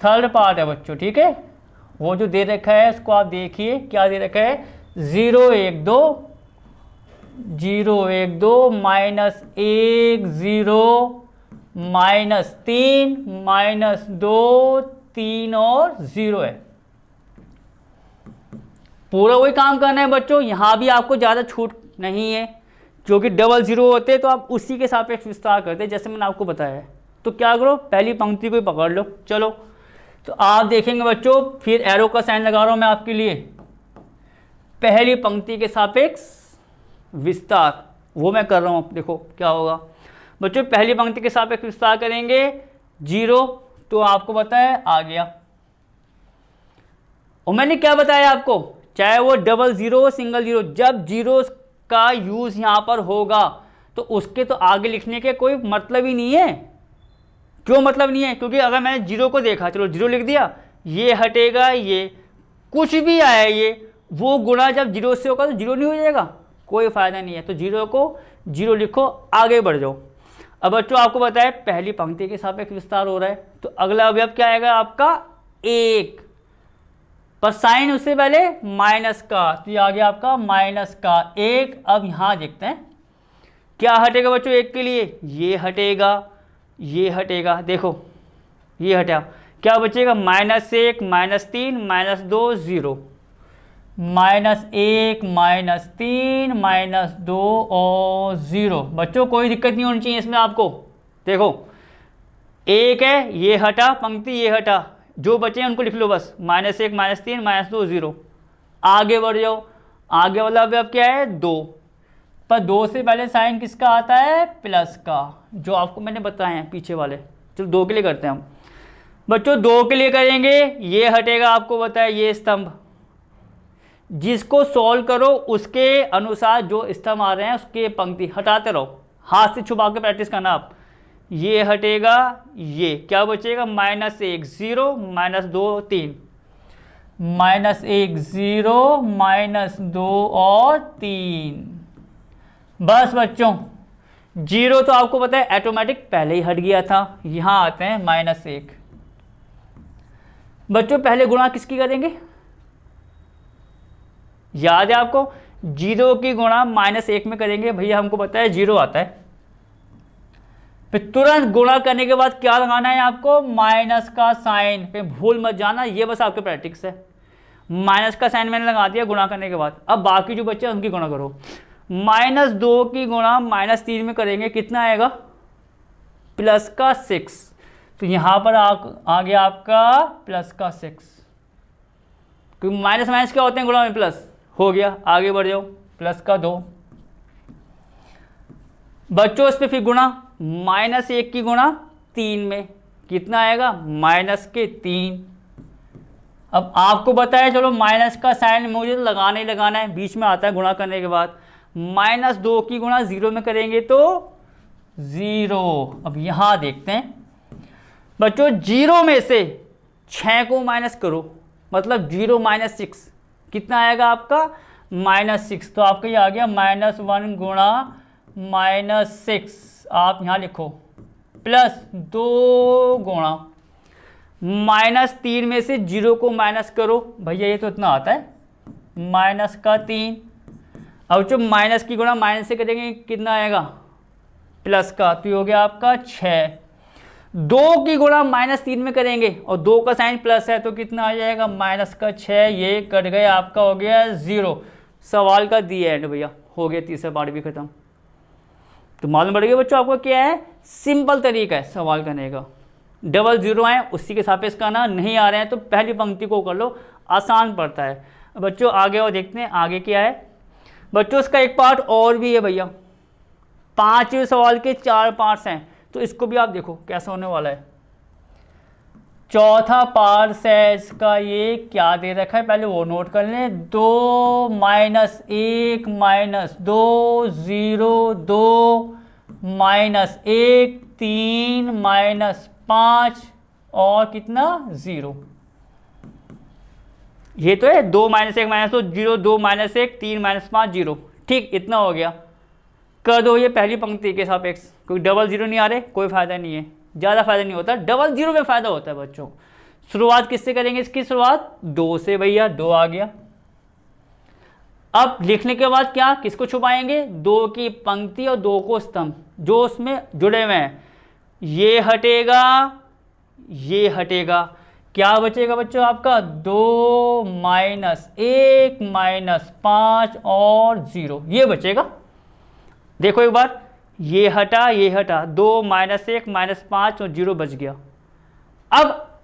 थर्ड पार्ट है बच्चों, ठीक है। वो जो दे रखा है उसको आप देखिए, क्या दे रखा है 0 1 2 0 1 2 -1 0 -3 -2 3 और 0 है। पूरा वही काम करना है बच्चों, यहाँ भी आपको ज़्यादा छूट नहीं है, जो कि डबल 0 होते तो आप उसी के सापेक्ष विस्तार करते जैसे मैंने आपको बताया है। तो क्या करो पहली पंक्ति को ही पकड़ लो। चलो तो आप देखेंगे बच्चों, फिर एरो का साइन लगा रहा हूँ मैं आपके लिए, पहली पंक्ति के सापेक्ष विस्तार वो मैं कर रहा हूँ। देखो क्या होगा बच्चों, पहली पंक्ति के सापेक्ष विस्तार करेंगे 0, तो आपको बताया आ गया। और मैंने क्या बताया आपको, चाहे वो डबल 0 सिंगल 0, जब जीरो का यूज यहाँ पर होगा तो उसके तो आगे लिखने के कोई मतलब ही नहीं है। क्यों मतलब नहीं है, क्योंकि अगर मैंने 0 को देखा, चलो 0 लिख दिया, ये हटेगा, ये कुछ भी आया ये वो गुणा जब 0 से होगा तो 0 नहीं हो जाएगा, कोई फायदा नहीं है। तो 0 को 0 लिखो, आगे बढ़ जाओ। अब बच्चों आपको बताया पहली पंक्ति के सापेक्ष विस्तार हो रहा है, तो अगला अवयव क्या आएगा आपका 1, पर साइन उससे पहले माइनस का, तो ये आ गया आपका माइनस का 1। अब यहाँ देखते हैं क्या हटेगा बच्चों 1 के लिए, ये हटेगा, ये हटेगा, देखो ये हटा, क्या बचेगा -1 -3 -2 0, -1 -3 -2 और 0। बच्चों कोई दिक्कत नहीं होनी चाहिए इसमें आपको। देखो 1 है, ये हटा पंक्ति, ये हटा, जो बचे हैं उनको लिख लो बस, -1 -3 -2 0। आगे बढ़ जाओ, आगे वाला अवयव क्या है 2, पर 2 से पहले साइन किसका आता है प्लस का, जो आपको मैंने बताए हैं पीछे वाले। चलो 2 के लिए करते हैं हम बच्चों, 2 के लिए करेंगे, ये हटेगा, आपको बताया ये स्तंभ, जिसको सॉल्व करो उसके अनुसार जो स्तंभ आ रहे हैं उसके पंक्ति हटाते रहो, हाथ से छुपा के प्रैक्टिस करना आप। ये हटेगा, ये क्या बचेगा -1 0 -2 3, -1 0 -2 और 3। बस बच्चों 0 तो आपको पता है ऑटोमेटिक पहले ही हट गया था। यहाँ आते हैं -1। बच्चों पहले गुणा किसकी करेंगे, याद है आपको 0 की गुणा -1 में करेंगे, भैया हमको पता है 0 आता है। फिर तुरंत गुणा करने के बाद क्या लगाना है आपको, माइनस का साइन, पे भूल मत जाना, ये बस आपके प्रैक्टिस है। माइनस का साइन मैंने लगा दिया गुणा करने के बाद। अब बाकी जो बच्चे उनकी गुणा करो, -2 की गुणा -3 में करेंगे, कितना आएगा प्लस का 6, तो यहाँ पर आ गया आपका प्लस का 6, क्योंकि माइनस माइनस क्या होते हैं गुणा में प्लस, हो गया। आगे बढ़ जाओ, प्लस का 2 बच्चों, इस पर फिर गुणा, -1 की गुणा 3 में कितना आएगा -3। अब आपको बताया चलो माइनस का साइन मुझे तो लगाना ही लगाना है, बीच में आता है गुणा करने के बाद। -2 की गुणा 0 में करेंगे तो 0। अब यहाँ देखते हैं बच्चों, 0 में से 6 को माइनस करो, मतलब 0 -6 कितना आएगा आपका -6, तो आपका ये आ गया -1 गुणा -6, आप यहाँ लिखो +2 गुणा -3 में से 0 को माइनस करो, भैया ये तो इतना आता है -3। अब जो माइनस की गुणा माइनस से करेंगे कितना आएगा प्लस का, तो ये हो गया आपका 6। 2 की गुणा -3 में करेंगे और 2 का साइन प्लस है तो कितना आ जाएगा -6, ये कट गया, आपका हो गया 0। सवाल का दी एंड भैया, हो गया तीसरा पार्ट भी खत्म। तो मालूम पड़ गया बच्चों आपको क्या है, सिंपल तरीका है सवाल करने का। डबल 0 आए उसी के सापेक्ष करना, नहीं आ रहे हैं तो पहली पंक्ति को कर लो, आसान पड़ता है। बच्चों आगे और देखते हैं आगे क्या है। बच्चों इसका एक पार्ट और भी है भैया, 5वें सवाल के 4 पार्ट्स हैं, तो इसको भी आप देखो कैसा होने वाला है। चौथा पार्ट्स है इसका, ये क्या दे रखा है पहले वो नोट कर लें। 2 माइनस 1 माइनस 2 0 2 माइनस 1 3 माइनस 5 और कितना 0। ये तो है 2 माइनस 1 माइनस 2 0 2 माइनस 1 3 माइनस 5 0। ठीक, इतना हो गया। कर दो ये पहली पंक्ति के सापेक्ष, कोई डबल जीरो नहीं आ रहे, कोई फायदा नहीं है, ज़्यादा फायदा नहीं होता, डबल जीरो में फायदा होता है बच्चों। शुरुआत किससे करेंगे इसकी शुरुआत 2 से, भैया 2 आ गया। अब लिखने के बाद क्या किसको छुपाएंगे, 2 की पंक्ति और 2 को स्तंभ जो उसमें जुड़े हुए हैं, ये हटेगा ये हटेगा, क्या बचेगा बच्चों आपका 2 माइनस 1 माइनस 5 और 0 ये बचेगा। देखो एक बार, ये हटा 2 माइनस 1 माइनस 5 और 0 बच गया। अब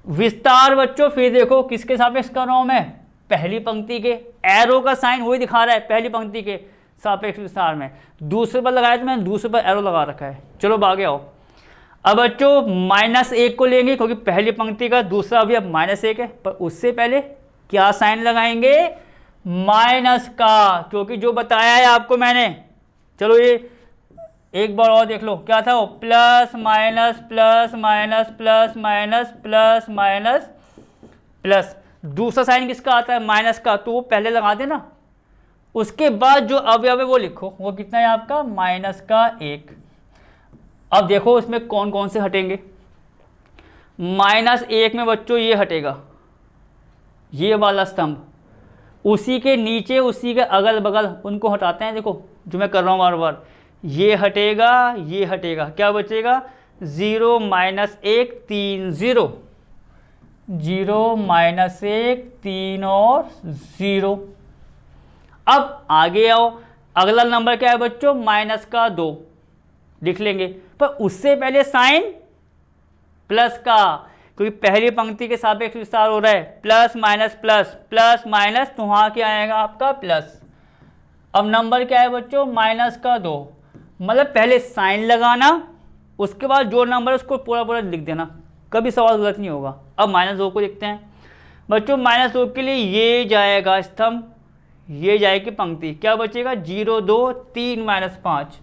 विस्तार बच्चों फिर देखो किसके सापेक्ष कर रहा हूं मैं, पहली पंक्ति के, एरो का साइन वही दिखा रहा है पहली पंक्ति के सापेक्ष विस्तार में। दूसरे पर लगाया तो मैंने दूसरे पर एरो लगा रखा है। चलो आगे आओ। अब बच्चों माइनस 1 को लेंगे क्योंकि पहली पंक्ति का दूसरा अभी अब माइनस 1 है, पर उससे पहले क्या साइन लगाएंगे, माइनस का, क्योंकि जो बताया है आपको मैंने। चलो ये एक बार और देख लो, क्या था वो, plus minus plus minus plus minus plus minus plus. दूसरा साइन किसका आता है, माइनस का, तो वो पहले लगा देना। उसके बाद जो अवयव है वो लिखो, वो कितना है आपका माइनस का 1। अब देखो उसमें कौन कौन से हटेंगे। माइनस 1 में बच्चों ये हटेगा, ये वाला स्तंभ, उसी के नीचे उसी के अगल बगल उनको हटाते हैं। देखो जो मैं कर रहा हूँ बार बार, ये हटेगा, क्या बचेगा 0 माइनस 1 3 0 0 माइनस 1 3 और 0। अब आगे आओ, अगला नंबर क्या है बच्चों, माइनस का 2 लिख लेंगे, पर उससे पहले साइन प्लस का, क्योंकि पहली पंक्ति के सापेक्ष विस्तार हो रहा है, plus minus plus plus minus, तो वहाँ क्या आएगा आपका प्लस। अब नंबर क्या है बच्चों, माइनस का 2, मतलब पहले साइन लगाना, उसके बाद जो नंबर है उसको पूरा पूरा लिख देना, कभी सवाल गलत नहीं होगा। अब माइनस 2 को लिखते हैं बच्चों, माइनस 2 के लिए ये जाएगा स्तंभ, ये जाएगी पंक्ति, क्या बचेगा 0 2 3 माइनस 5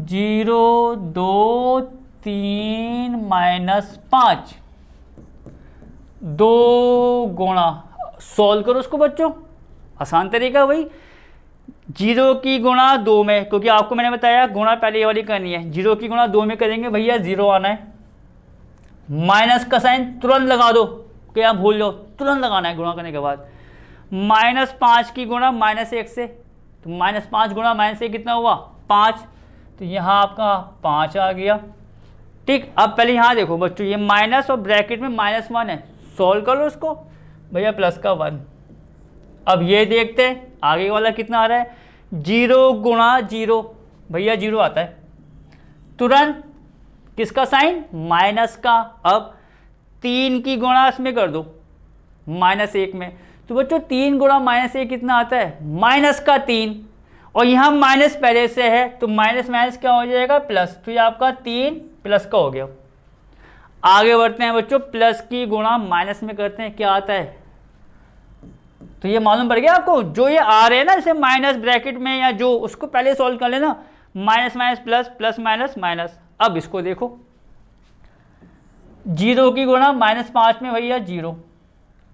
0 2 3 माइनस 5, 2 गुणा, सॉल्व करो उसको बच्चों, आसान तरीका वही, 0 की गुणा 2 में, क्योंकि आपको मैंने बताया गुणा पहले ये वाली करनी है, 0 की गुणा 2 में करेंगे भैया 0 आना है। माइनस का साइन तुरंत लगा दो, क्या भूल जाओ, तुरंत लगाना है गुणा करने के बाद। माइनस 5 की गुणा माइनस 1 से, तो माइनस 5 गुणा माइनस 1 कितना हुआ 5, तो यहाँ आपका 5 आ गया। ठीक, अब पहले यहाँ देखो बच्चों, ये माइनस और ब्रैकेट में -1 है, सॉल्व कर लो उसको भैया, प्लस का 1। अब ये देखते हैं आगे वाला कितना आ रहा है, 0 गुणा 0, भैया 0 आता है, तुरंत किसका साइन, माइनस का। अब 3 की गुणा इसमें कर दो -1 में, तो बच्चों 3 गुणा -1 कितना आता है, माइनस का 3, और यहाँ माइनस पहले से है तो माइनस माइनस क्या हो जाएगा प्लस, तो ये आपका 3 प्लस का हो गया। आगे बढ़ते हैं बच्चों, प्लस की गुणा माइनस में करते हैं, क्या आता है, तो ये मालूम पड़ गया आपको, जो ये आ रहे हैं ना जैसे माइनस ब्रैकेट में या जो, उसको पहले सॉल्व कर लेना, minus minus plus plus minus minus. अब इसको देखो, 0 की गुणा -5 में भैया 0,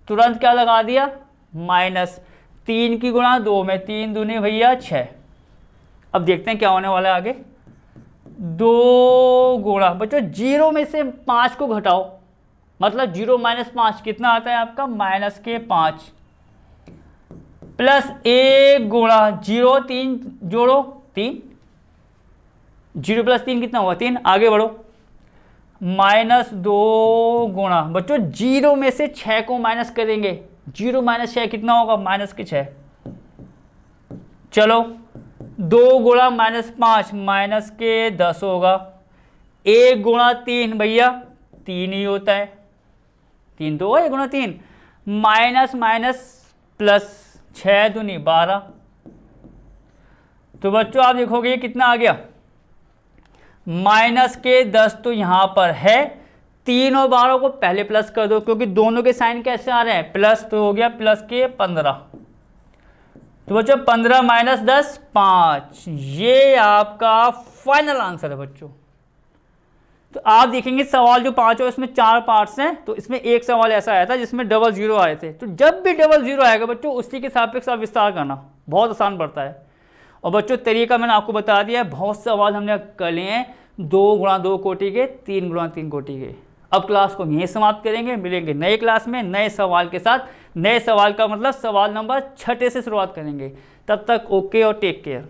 तुरंत क्या लगा दिया माइनस, 3 की गुणा 2 में, 3 दूनी भैया 6। अब देखते हैं क्या होने वाला है आगे, 2 गुणा बच्चों 0 में से 5 को घटाओ, मतलब 0 माइनस 5 कितना आता है आपका माइनस के 5, प्लस 1 गुणा 0 3 जोड़ो 3, 0 प्लस 3 कितना हुआ 3, आगे बढ़ो, -2 गुणा बच्चों 0 में से 6 को माइनस करेंगे, 0 माइनस 6 कितना होगा माइनस के 6। चलो 2 गुणा -5 माइनस के 10 होगा, 1 गुणा 3 भैया 3 ही होता है, 3 तो 1 गुणा 3, माइनस माइनस प्लस 6 दूनी 12, तो बच्चों आप देखोगे कितना आ गया, माइनस के 10 तो यहाँ पर है, 3 और 12 को पहले प्लस कर दो, क्योंकि दोनों के साइन कैसे आ रहे हैं, प्लस, तो हो गया प्लस के 15। तो बच्चों 15 माइनस 10 5, ये आपका फाइनल आंसर है बच्चों। तो आप देखेंगे सवाल जो 5 है उसमें 4 पार्ट्स हैं, तो इसमें एक सवाल ऐसा आया था जिसमें डबल जीरो आए थे। तो जब भी डबल जीरो आएगा बच्चों उसी के सापेक्ष आप विस्तार करना, बहुत आसान पड़ता है। और बच्चों तरीका मैंने आपको बता दिया है, बहुत सवाल हमने कर लिए हैं 2 गुणा 2 कोटि के, 3 गुणा 3 कोटि के। अब क्लास को हम यहीं समाप्त करेंगे, मिलेंगे नए क्लास में नए सवाल के साथ। नए सवाल का मतलब सवाल नंबर 6 से शुरुआत करेंगे। तब तक ओके और टेक केयर।